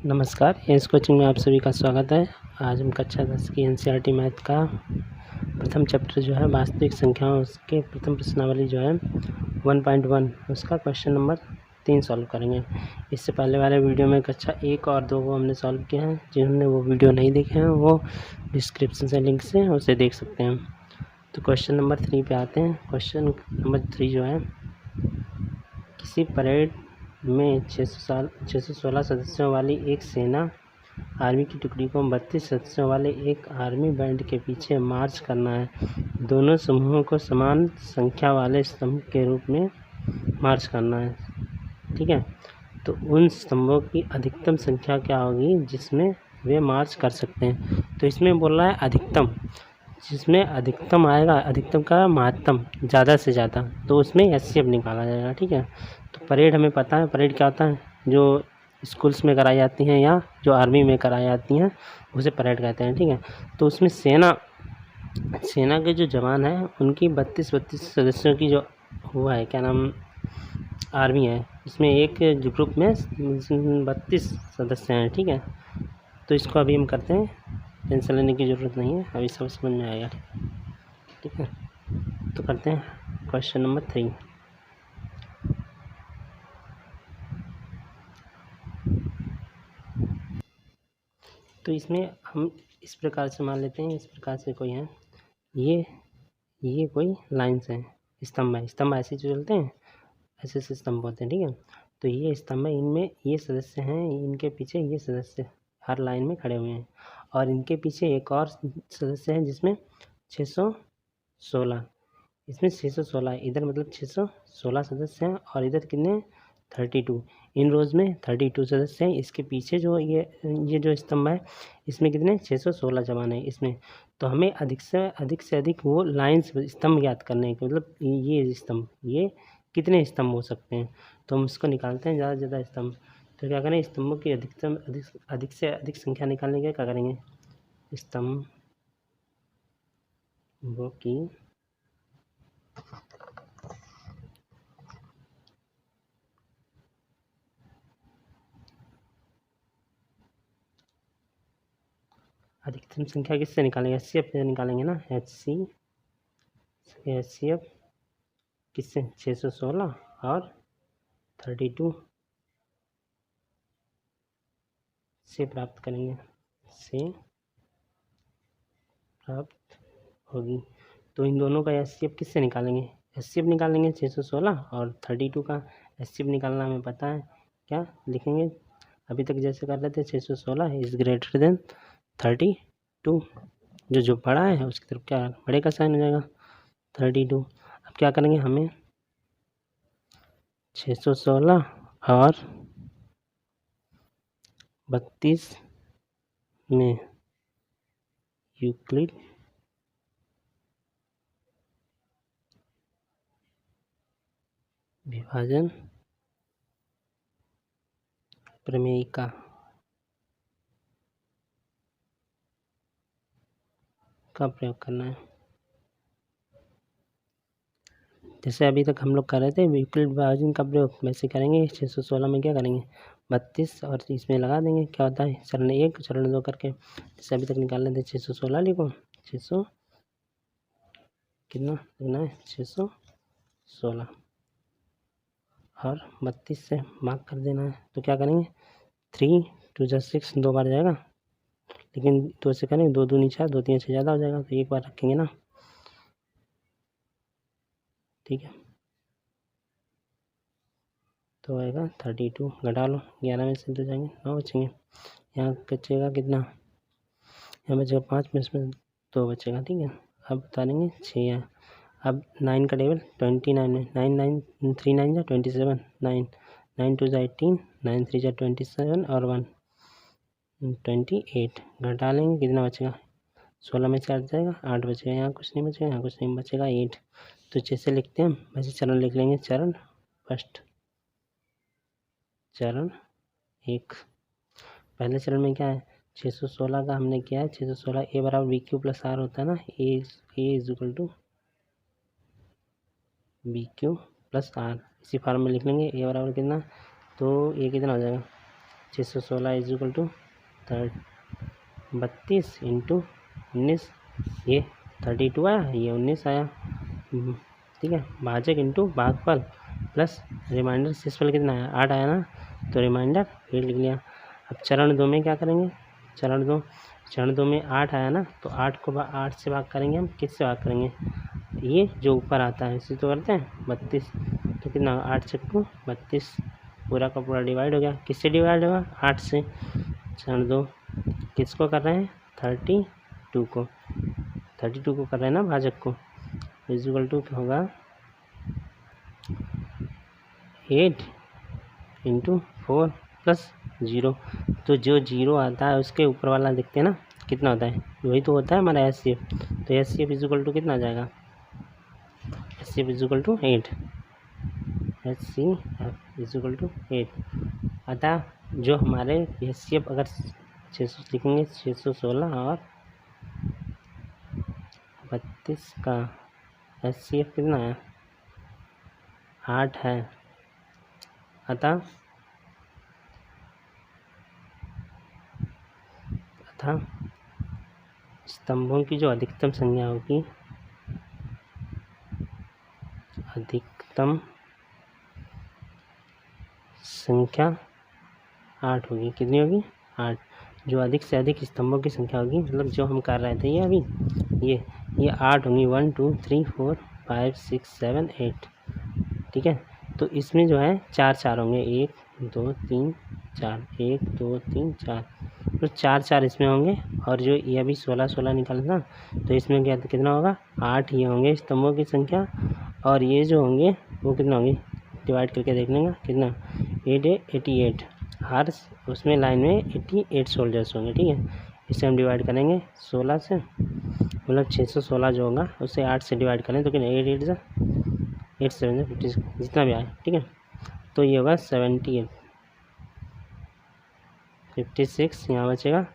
नमस्कार, S coaching में आप सभी का स्वागत है। आज हम कक्षा 10 की एनसीईआरटी मैथ का प्रथम चैप्टर जो है वास्तविक संख्याओं, उसके प्रथम प्रश्नावली जो है 1.1 उसका क्वेश्चन नंबर 3 सॉल्व करेंगे। इससे पहले वाले वीडियो में कक्षा 1 और 2 को हमने सॉल्व किया है। जिन्होंने वो वीडियो नहीं देखे हैं वो डिस्क्रिप्शन से लिंक से उसे देख सकते हैं। तो क्वेश्चन नंबर 3 पे आते हैं। क्वेश्चन नंबर 3 जो है, किसी परेड में 616 सदस्यों वाली एक सेना आर्मी की टुकड़ी को 32 सदस्यों वाले एक आर्मी बैंड के पीछे मार्च करना है। दोनों समूहों को समान संख्या वाले स्तंभ के रूप में मार्च करना है। ठीक है, तो उन स्तंभों की अधिकतम संख्या क्या होगी जिसमें वे मार्च कर सकते हैं। तो इसमें बोल रहा है अधिकतम, जिसमें अधिकतम आएगा, अधिकतम का महत्तम ज़्यादा से ज़्यादा, तो उसमें एचसीएफ निकाला जाएगा। ठीक है, तो परेड हमें पता है, परेड क्या होता है, जो स्कूल्स में कराई जाती हैं या जो आर्मी में कराई जाती हैं उसे परेड कहते हैं। ठीक है, तो उसमें सेना के जो जवान हैं उनकी 32 सदस्यों की जो हुआ है, क्या नाम, आर्मी है, इसमें एक ग्रुप में 32 सदस्य हैं। ठीक है, तो इसको अभी हम करते हैं, टेंशन लेने की ज़रूरत नहीं है, अभी सब समझ में आएगा। ठीक है, तो करते हैं क्वेश्चन नंबर 3। तो इसमें हम इस प्रकार से मान लेते हैं, इस प्रकार से कोई है, ये कोई लाइन्स हैं, स्तंभ है, स्तंभ ऐसे जो चलते हैं ऐसे ऐसे स्तंभ होते हैं। ठीक है, तो ये स्तंभ है, इनमें ये सदस्य हैं, इनके पीछे ये सदस्य हर लाइन में खड़े हुए हैं, और इनके पीछे एक और सदस्य है जिसमें 616, इसमें 616 इधर, मतलब 616 सदस्य हैं, और इधर कितने, 32, इन रोज़ में 32 सदस्य हैं। इसके पीछे जो ये जो स्तंभ है इसमें कितने, 616 जवान हैं इसमें। तो हमें अधिक से अधिक वो लाइन्स, स्तंभ याद करने के, मतलब ये स्तंभ, ये कितने स्तंभ हो सकते हैं, तो हम इसको निकालते हैं ज़्यादा से ज़्यादा स्तंभ। तो क्या करें, स्तंभों की अधिक से अधिक संख्या निकालने के क्या करेंगे, स्तंभों की अधिकतम संख्या किससे निकालेंगे, एचसीएफ से निकालेंगे ना, एचसीएफ किससे, 616 और 32 से प्राप्त करेंगे, से प्राप्त होगी। तो इन दोनों का एचसीएफ किससे निकालेंगे, एचसीएफ निकालेंगे 616, और 32 का एचसीएफ निकालना हमें पता है, क्या लिखेंगे, अभी तक जैसे कर रहे थे, 616 इज ग्रेटर देन 32, जो बड़ा है उसकी तरफ क्या, बड़े का साइन हो जाएगा 32। अब क्या करेंगे, हमें 616 और 32 में यूक्लिड विभाजन प्रमेय का प्रयोग करना है। जैसे अभी तक हम लोग कर रहे थे यूक्लिड विभाजन का प्रयोग, वैसे करेंगे। 616 में क्या करेंगे, 32 और इसमें लगा देंगे, क्या होता है, चरण 1 चरण 2 करके, जैसे अभी तक निकाल लेते, 616 लिखो, 600 कितना लिखना है, 616 और 32 से भाग कर देना है। तो क्या करेंगे, 3 2 जा 6, 2 बार जाएगा, लेकिन 2 से करेंगे, 2 दूनी 4, 2 3 से ज़्यादा हो जाएगा, तो एक बार रखेंगे ना। ठीक है, तो आएगा 32, घटा लो, 11 में से 2 जाएंगे, 9 बचेंगे। यहाँ बचेगा कितना, यहाँ बचेगा 5 में, इसमें 2 बचेगा। ठीक है, अब बता देंगे 6 है। अब 9 का टेबल 29 में, 9 9 3 9 जा 27, 9 9 2 जा 18, 9 3 जा 27 और 1 28, घटा लेंगे, कितना बचेगा, 16 में से 8 जाएगा, 8 बचेगा, यहाँ कुछ नहीं बचेगा, यहाँ कुछ नहीं बचेगा, 8। तो जैसे लिखते हैं हम वैसे चरण लिख लेंगे। चरण फर्स्ट, चरण 1, पहले चरण में क्या है, 616 का हमने किया है, 616 ए बराबर बी क्यू प्लस आर होता है ना, a is equal to b q plus r, इसी फॉर्म में लिख लेंगे। ए बराबर कितना, तो ये कितना हो जाएगा 616 इज इक्वल टू 32 इंटू 19, ये 32 आया, ये 19 आया, ठीक है। भाजक इंटू भागफल प्लस रिमाइंडर शेषफल कितना आया, 8 आया ना, तो रिमाइंडर 8 लिख लिया। अब चरण 2 में क्या करेंगे, चरण दो में 8 आया ना, तो 8 को 8 से भाग करेंगे हम, किससे भाग करेंगे, ये जो ऊपर आता है इसी तो करते हैं 32, तो कितना 8 चक्कू 32, पूरा का पूरा डिवाइड हो गया, किससे डिवाइड होगा 8 से। चरण 2 किसको कर रहे हैं 32 को कर रहे हैं ना भाजक को, इक्वल टू क्या होगा 8 इंटू 4 प्लस 0, तो जो 0 आता है उसके ऊपर वाला देखते हैं ना कितना होता है, वही तो होता है हमारा एच सी एफ, तो H C F equal to कितना आ जाएगा, H C F equal to 8, H C F equal to 8। अतः जो हमारे एच सी एफ अगर 600 लिखेंगे 616 और 32 का एच सी एफ कितना है 8 है, अतः स्तंभों की जो अधिकतम संख्या होगी, अधिकतम संख्या 8 होगी, कितनी होगी 8, जो अधिक से अधिक स्तंभों की संख्या होगी, मतलब जो हम कर रहे थे ये अभी ये 8 होंगी, 1 2 3 4 5 6 7 8, ठीक है। तो इसमें जो है 4 4 होंगे, 1 2 3 4, 1 2 3 4, तो 4 4 इसमें होंगे, और जो ये अभी 16 16 निकाला था, तो इसमें क्या कितना होगा 8 ये होंगे स्तंभों की संख्या, और ये जो होंगे वो कितना होंगे, डिवाइड करके देख लेंगे कितना 88, हर उसमें लाइन में 88 सोल्जर्स होंगे, ठीक है। इसे हम डिवाइड करेंगे 16 से, मतलब 616 जो होगा उससे 8 से डिवाइड करें तो कितना 8 8 7 50 जितना भी आए, ठीक है। तो ये होगा 78, 56 यहाँ बचेगा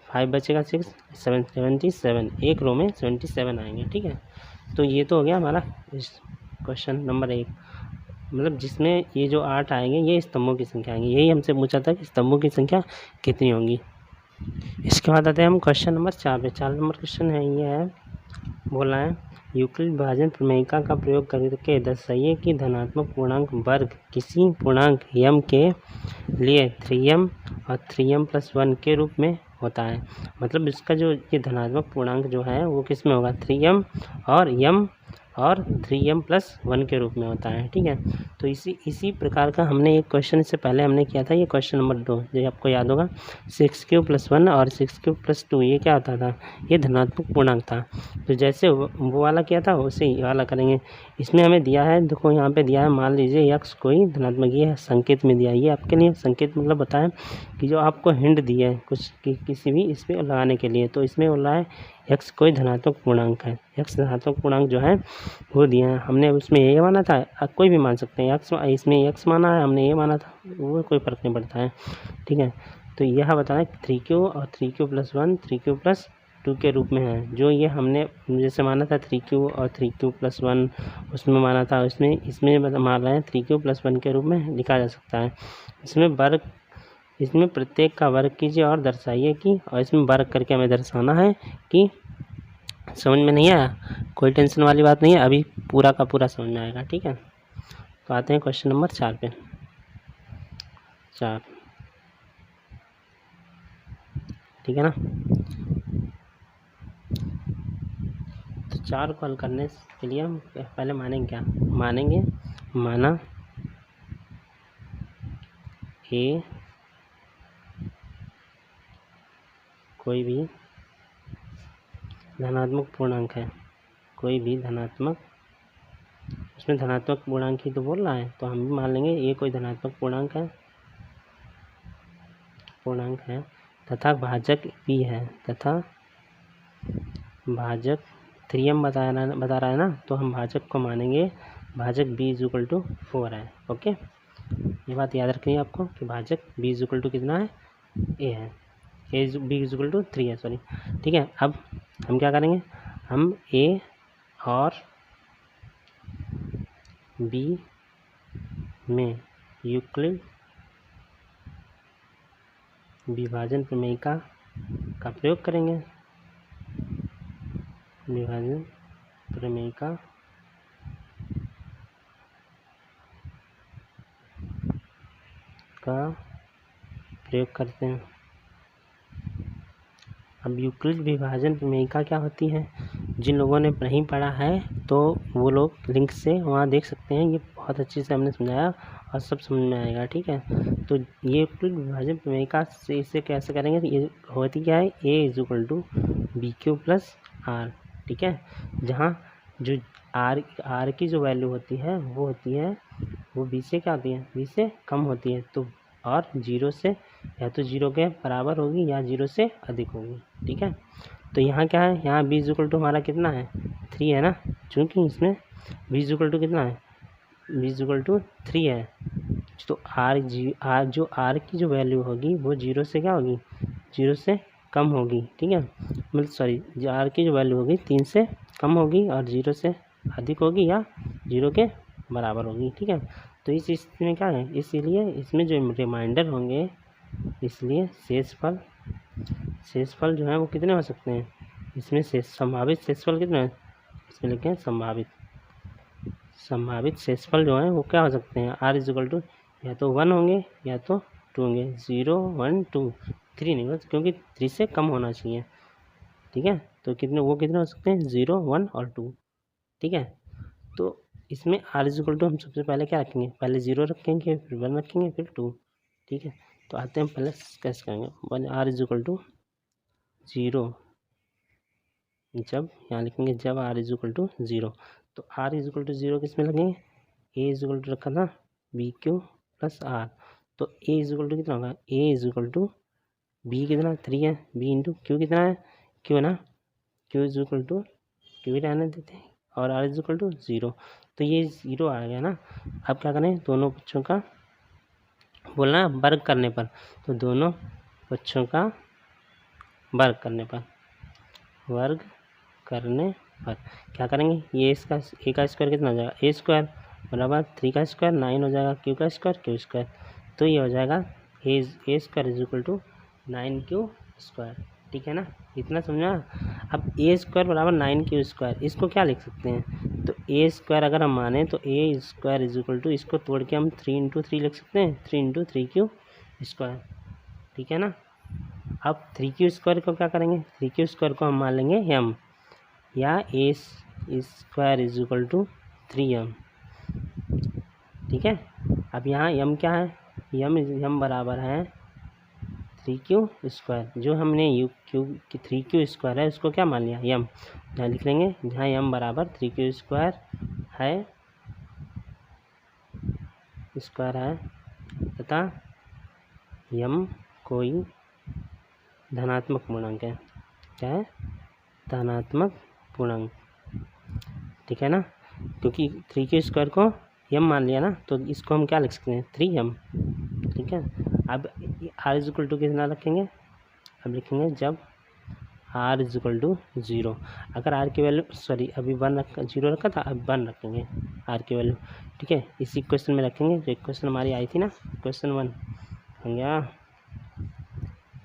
5 बचेगा 6 77, एक रो में 77 आएंगे, ठीक है। तो ये तो हो गया हमारा क्वेश्चन नंबर 1, मतलब जिसमें ये जो 8 आएंगे ये स्तंभों की संख्या आएंगी, यही हमसे पूछा था कि स्तंभों की संख्या कितनी होंगी। इसके बाद आते हैं हम क्वेश्चन नंबर 4 पे। 4 नंबर क्वेश्चन है, ये है बोला है यूक्लिड विभाजन प्रमेयिका का प्रयोग करके दर्शाइए कि धनात्मक पूर्णांक वर्ग किसी पूर्णांक m के लिए 3m और 3m+1 के रूप में होता है। मतलब इसका जो ये धनात्मक पूर्णांक जो है वो किस में होगा 3m और 3m+1 के रूप में होता है, ठीक है। तो इसी प्रकार का हमने एक क्वेश्चन इससे पहले हमने किया था, ये क्वेश्चन नंबर 2 जो आपको याद होगा 6³+1 और 6³+2, ये क्या होता था, ये धनात्मक पूर्णांक था। तो जैसे वो वाला किया था वैसे ये वाला करेंगे। इसमें हमें दिया है, देखो यहाँ पे दिया है, मान लीजिए x कोई धनात्मक, ये संकेत में दिया है, ये आपके लिए संकेत मतलब बताएं कि जो आपको हिंट दी है कुछ किसी भी इस पर लगाने के लिए, तो इसमें बोला है x कोई धनात्मक पूर्णांक है, x धनात्मक पूर्णांक जो है वो दिया है, हमने उसमें ये माना था, कोई भी मान सकते हैं, x इसमें x माना है, हमने ये माना था, वो कोई फ़र्क नहीं पड़ता है, ठीक है। तो यह बताना 3q और 3q+1 3q+2 के रूप में है। जो ये हमने जैसे माना था 3q और 3q+1 उसमें माना था, इसमें मान रहे हैं 3q+1 के रूप में लिखा जा सकता है। इसमें प्रत्येक का वर्ग कीजिए और दर्शाइए कि, और इसमें वर्ग करके हमें दर्शाना है कि, समझ में नहीं आया कोई टेंशन वाली बात नहीं है, अभी पूरा का पूरा समझ में आएगा, ठीक है। तो आते हैं क्वेश्चन नंबर 4 पे। 4, ठीक है ना। तो 4 को हल करने के लिए हम पहले मानेंगे क्या, माना ए कोई भी धनात्मक पूर्णांक है, कोई भी धनात्मक, उसमें धनात्मक पूर्णांक ही तो बोल रहा है, तो हम भी मान लेंगे ये कोई धनात्मक पूर्णांक है तथा भाजक भी है, तथा भाजक 3m बता रहा है ना, तो हम भाजक को मानेंगे भाजक b = 4 है, ओके। ये बात याद रखनी है आपको कि भाजक b = कितना है, a है, b = 3 है, सॉरी, ठीक है। अब हम क्या करेंगे, हम a और बी में यूक्लिड विभाजन प्रमेयिका का प्रयोग करेंगे। विभाजन प्रमेयिका का प्रयोग करते हैं। अब यूक्लिड विभाजन प्रमेयिका क्या होती है, जिन लोगों ने नहीं पढ़ा है तो वो लोग लिंक से वहाँ देख सकते हैं। ये बहुत अच्छे से हमने समझाया और सब समझ में आएगा, ठीक है। तो ये यूक्लिड विभाजन प्रमेयिका से इसे कैसे करेंगे, ये होती क्या है, a is equal to b q plus r, ठीक है। जहाँ जो आर की जो वैल्यू होती है वो होती है, वो बी से क्या होती है, बी से कम होती है। तो और जीरो से या तो जीरो के बराबर होगी या जीरो से अधिक होगी, ठीक है। तो यहाँ क्या है, यहाँ बी इज इक्वल टू हमारा कितना है, 3 है ना, चूँकि इसमें बी इज इक्वल टू कितना है, बी इज इक्वल टू 3 है। तो जो आर की जो वैल्यू होगी वो जीरो से क्या होगी, जीरो से कम होगी, ठीक है। मतलब सॉरी, जो आर की जो वैल्यू होगी 3 से कम होगी और जीरो से अधिक होगी या जीरो के बराबर होगी, ठीक है। तो इस स्थिति में क्या है, इसीलिए इसमें जो रिमाइंडर होंगे, इसलिए शेषफल जो है वो कितने हो सकते हैं, इसमें संभावित शेषफल कितने हैं, इसमें लिखे हैं संभावित शेषफल जो है वो क्या हो सकते हैं, आर इज इक्वल टू या तो 1 होंगे या तो 2 होंगे। 0 1 2 3 नहीं, बस क्योंकि 3 से कम होना चाहिए, ठीक है। तो कितने हो सकते हैं, 0 1 और 2, ठीक है। तो इसमें आर इज इक्वल टू हम सबसे पहले क्या रखेंगे, पहले 0 रखेंगे, फिर 1 रखेंगे, फिर 2, ठीक है। तो आते हैं पहले कैसे करेंगे, आर इज इक्वल टू 0, जब यहाँ लिखेंगे जब आर इज इक्वल टू 0, तो आर इज इक्वल टू 0 किस में लगेंगे, ए इज इक्वल टू रखा था बी क्यू प्लस आर, तो ए इज इक्वल टू कितना होगा, ए इज इक्वल टू बी कितना 3 है, बी इंटू क्यू कितना है, क्यू ना, q is equal to q ही रहने देते हैं, और आर इज इक्वल टू 0, तो ये 0 आ गया ना। अब क्या करें, दोनों पक्षों का बोलना वर्ग करने पर, तो दोनों पक्षों का वर्ग करने पर क्या करेंगे, ये इसका ए का स्क्वायर कितना हो जाएगा, ए स्क्वायर बराबर 3 का स्क्वायर 9 हो जाएगा, क्यू का स्क्वायर क्यू स्क्वायर, तो ये हो जाएगा a square is equal to 9 q square, ठीक है ना, इतना समझा। अब ए स्क्वायर बराबर 9 क्यू स्क्वायर, इसको क्या लिख सकते हैं, तो ए स्क्वायर अगर हम माने तो a square is equal to, इसको तोड़ के हम 3 इंटू 3 लिख सकते हैं, 3 इंटू 3 क्यू स्क्वायर, ठीक है ना। अब 3 क्यू स्क्वायर को क्या करेंगे, 3 क्यू स्क्वायर को हम मान लेंगे m, या a square is equal to 3m, ठीक है। अब यहाँ m क्या है, m बराबर है 3 क्यू स्क्वायर, जो हमने क्यू 3 क्यू स्क्वायर है उसको क्या मान लिया, m, यहाँ लिख लेंगे, जहाँ m बराबर 3 क्यू स्क्वायर है तथा m कोई धनात्मक पूर्णांक है, क्या है, धनात्मक पूर्णांक, ठीक है ना, क्योंकि 3 क्यू स्क्वायर को m मान लिया ना, तो इसको हम क्या लिख सकते हैं, 3m, ठीक है। अब r इज इक्वल टू कितना रखेंगे, अब लिखेंगे जब r इज इक्वल टू 0, अगर r की वैल्यू सॉरी अभी 0 रखा था, अब 1 रखेंगे r की वैल्यू, ठीक है। इसी क्वेश्चन में रखेंगे, जो क्वेश्चन हमारी आई थी ना, क्वेश्चन 1 हो गया,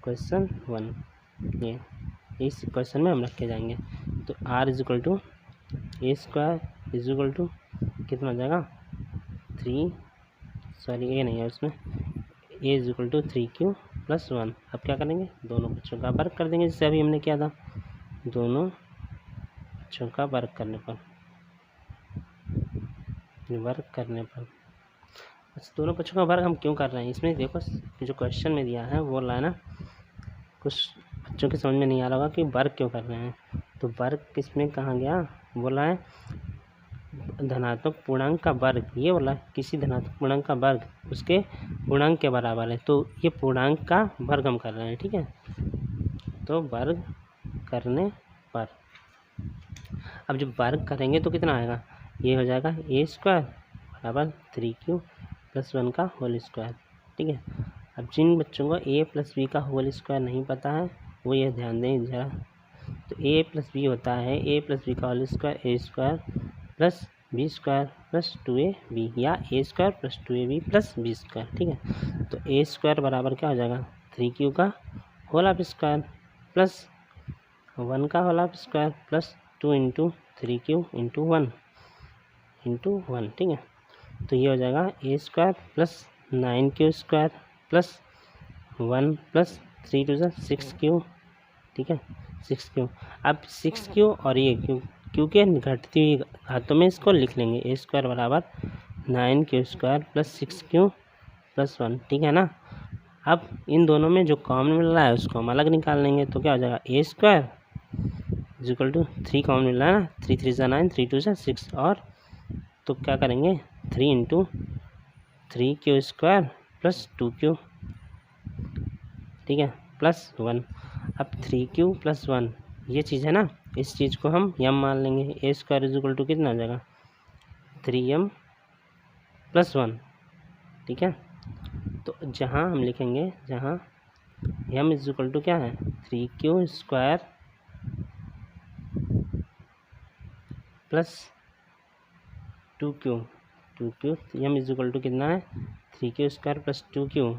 क्वेश्चन 1 ये इस क्वेश्चन में हम रखे जाएंगे। तो r is equal to a square is equal to कितना हो जाएगा, 3 सॉरी ए नहीं है उसमें, a is equal to 3 q plus 1। अब क्या करेंगे, दोनों पक्षों का वर्ग कर देंगे, जैसे अभी हमने किया था, दोनों पक्षों का वर्ग करने पर अच्छा, दोनों पक्षों का वर्ग हम क्यों कर रहे हैं, इसमें देखो जो क्वेश्चन में दिया है वो लाना कुछ बच्चों के समझ में नहीं आ रहा होगा कि वर्ग क्यों कर रहे हैं। तो वर्ग किसमें कहाँ गया, बोला है धनात्मक पूर्णांक का वर्ग, ये बोला है किसी धनात्मक पूर्णांक का वर्ग उसके पूर्णांक के बराबर है, तो ये पूर्णांक का वर्ग हम कर रहे हैं, ठीक है। तो वर्ग करने पर अब जब वर्ग करेंगे तो कितना आएगा, ये हो जाएगा ए स्क्वायर बराबर 3 क्यू प्लस 1 का होल स्क्वायर, ठीक है। अब जिन बच्चों को a प्लस बी का होल स्क्वायर नहीं पता है वो ये ध्यान दें ज़रा, तो a प्लस बी होता है a प्लस बी का whole square, a square plus b square plus 2ab या a square plus 2ab plus b square. ठीक है, तो ए स्क्वायर बराबर क्या हो जाएगा 3q का होल ऑफ स्क्वायर प्लस 1 का whole of square plus 2 into 3q into 1 into 1। ठीक है, तो ये हो जाएगा a square plus 9q square plus 1 plus 3 two ज़ा 6q। ठीक है, 6q। अब 6q और ये क्यू के घटती हुई घातों में इसको लिख लेंगे। ए स्क्वायर बराबर 9q square plus 6q plus 1। ठीक है ना। अब इन दोनों में जो कॉमन मिल रहा है उसको हम अलग निकाल लेंगे, तो क्या हो जाएगा a square equal to 3 common मिल रहा है ना, 3 3 ज़ा 9, 3 2 ज़ा 6, और तो क्या करेंगे 3 into 3q square plus 2q। ठीक है, प्लस 1। अब 3q प्लस 1 ये चीज़ है ना, इस चीज़ को हम यम मान लेंगे। ए स्क्वायर इक्वल टू कितना हो जाएगा 3m प्लस 1। ठीक है, तो जहाँ हम लिखेंगे, जहाँ m इक्वल टू क्या है 3q square plus 2q m equal to कितना है 3q स्क्वायर प्लस 2q,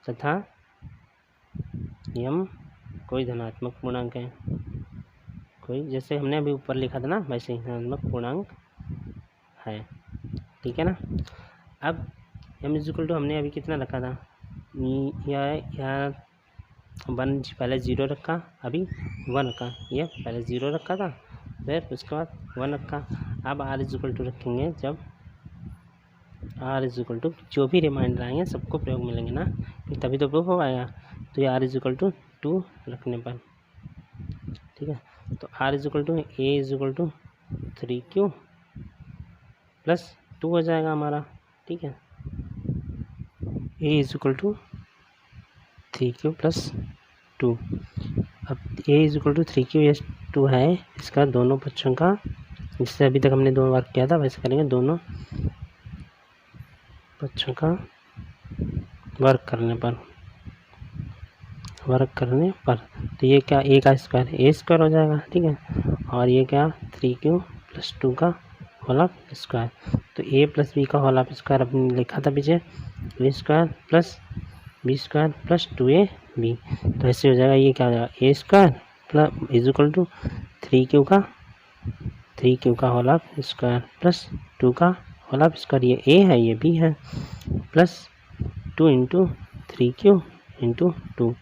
तथा m कोई धनात्मक पूर्णांक है, कोई जैसे हमने अभी ऊपर लिखा था ना वैसे ही धनात्मक पूर्णांक है। ठीक है ना। अब m इक्वल टू हमने अभी कितना रखा था, या 1 पहले 0 रखा, अभी 1 रखा, ये पहले 0 रखा था फिर उसके बाद 1 रखा। अब r इक्वल टू रखेंगे, जब r इक्वल टू जो भी रिमाइंडर आएंगे सबको प्रयोग मिलेंगे ना, तभी तो प्रूफ हो पाएगा। तो ये r इक्वल टू 2 रखने पर, ठीक है, तो r equal to a equal to 3q plus 2 हो जाएगा हमारा। ठीक है, ए इक्वल टू 3q प्लस 2। अब ए इक्वल टू 3q या 2 है, इसका दोनों पक्षों का, जिससे अभी तक हमने 2 वर्क किया था वैसे करेंगे, दोनों पक्षों का वर्क करने पर तो ये क्या ए का स्क्वायर ए स्क्वायर हो जाएगा। ठीक है, और ये क्या 3q प्लस 2 का होल ऑफ स्क्वायर। तो ए प्लस बी का होल ऑफ स्क्वायर अपने लिखा था पीछे, a square plus b square plus 2ab। तो ऐसे हो जाएगा, ये क्या हो जाएगा a square plus equal to 3q का होल ऑफ स्क्वायर प्लस 2 का होल ऑफ स्क्वायर, ये ए है ये बी है, प्लस 2 इंटू 3q इंटू 2।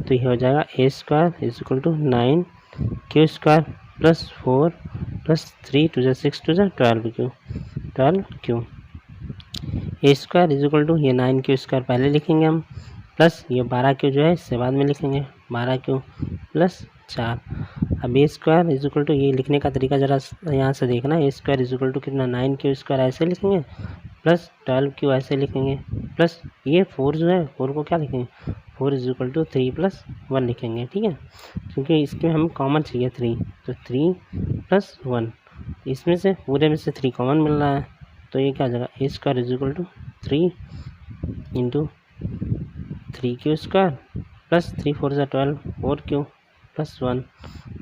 तो ये हो जाएगा a square equal to 9q square plus 4 plus 3 two ज़ा 6 टू ज़ा 12q। A square equal to ये 9q स्क्वायर पहले लिखेंगे हम, प्लस ये 12q जो है इससे बाद में लिखेंगे, 12q प्लस 4। अब ए स्क्वायर इक्वल टू ये लिखने का तरीका ज़रा यहाँ से देखना, ए स्क्वायर इक्वल टू कितना 9q स्क्वायर ऐसे लिखेंगे, प्लस 12q ऐसे लिखेंगे, प्लस ये 4 जो है 4 को क्या लिखेंगे 4 इक्वल टू 3 प्लस 1 लिखेंगे। ठीक है, क्योंकि इसमें हम कॉमन चाहिए 3, तो 3 प्लस 1, इसमें से पूरे में से 3 कॉमन मिल रहा है, तो ये क्या आ जाएगा a square equal to 3 into 3q square plus 3 4 ज़ा 12 4q प्लस 1,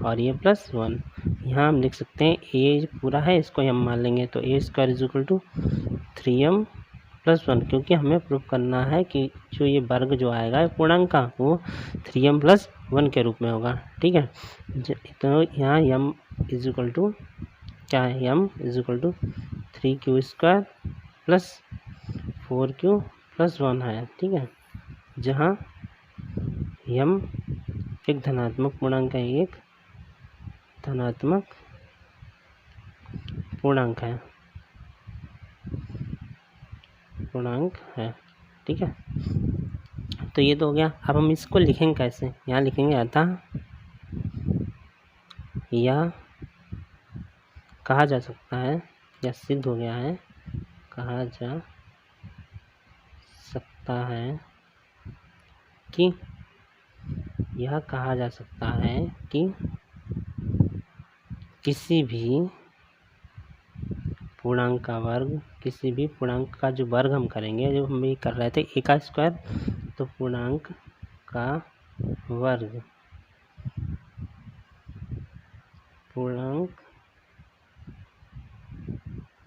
और ये प्लस 1। यहाँ हम लिख सकते हैं ए पूरा है, इसको हम मान लेंगे, तो a square equal to 3m plus 1, क्योंकि हमें प्रूफ करना है कि जो ये वर्ग जो आएगा पूर्णांक का वो 3m प्लस 1 के रूप में होगा। ठीक है, तो यहाँ m इक्वल टू क्या है, m equal to 3q square plus 4q plus 1 है। ठीक है, जहाँ m एक धनात्मक पूर्णांक है, एक धनात्मक पूर्णांक है। ठीक है, तो ये तो हो गया। अब हम इसको लिखेंगे कैसे, यहाँ लिखेंगे अतः यह कहा जा सकता है, या सिद्ध हो गया है, कहा जा सकता है कि यह कहा जा सकता है कि किसी भी पूर्णांक का वर्ग, किसी भी पूर्णांक का जो वर्ग हम करेंगे, जो हम ये कर रहे थे ए का स्क्वायर, तो पूर्णांक का वर्ग, पूर्णांक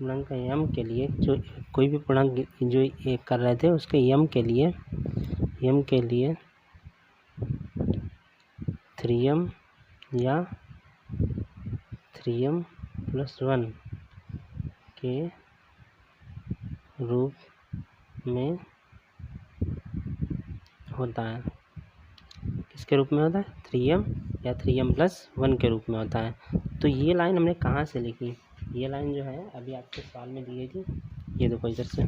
पूर्णांक m के लिए जो कोई भी पूर्णांक जो ये कर रहे थे उसके m के लिए 3m या 3m + 1 के रूप में होता है। किसके रूप में होता है? 3m या 3m + 1 के रूप में होता है। तो ये लाइन हमने कहाँ से लिखी? ये लाइन जो है अभी आपके सवाल में दी गई थी, ये देखो इधर से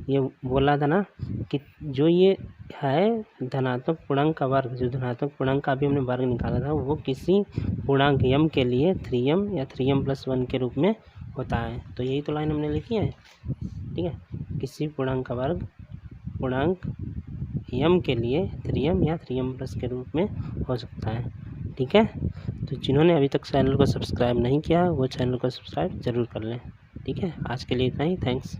ये बोला था ना कि जो ये है धनात्मक पूर्णांक का वर्ग, जो धनात्मक पूर्णांक का अभी हमने वर्ग निकाला था वो किसी पूर्णांक m के लिए 3m या 3m + 1 के रूप में होता है। तो यही तो लाइन हमने लिखी है, ठीक है। किसी पूर्णांक का वर्ग पूर्णांक m के लिए 3m या 3m+ के रूप में हो सकता है, ठीक है। तो जिन्होंने अभी तक चैनल को सब्सक्राइब नहीं किया वो चैनल को सब्सक्राइब ज़रूर कर लें, ठीक है। आज के लिए इतना ही, थैंक्स।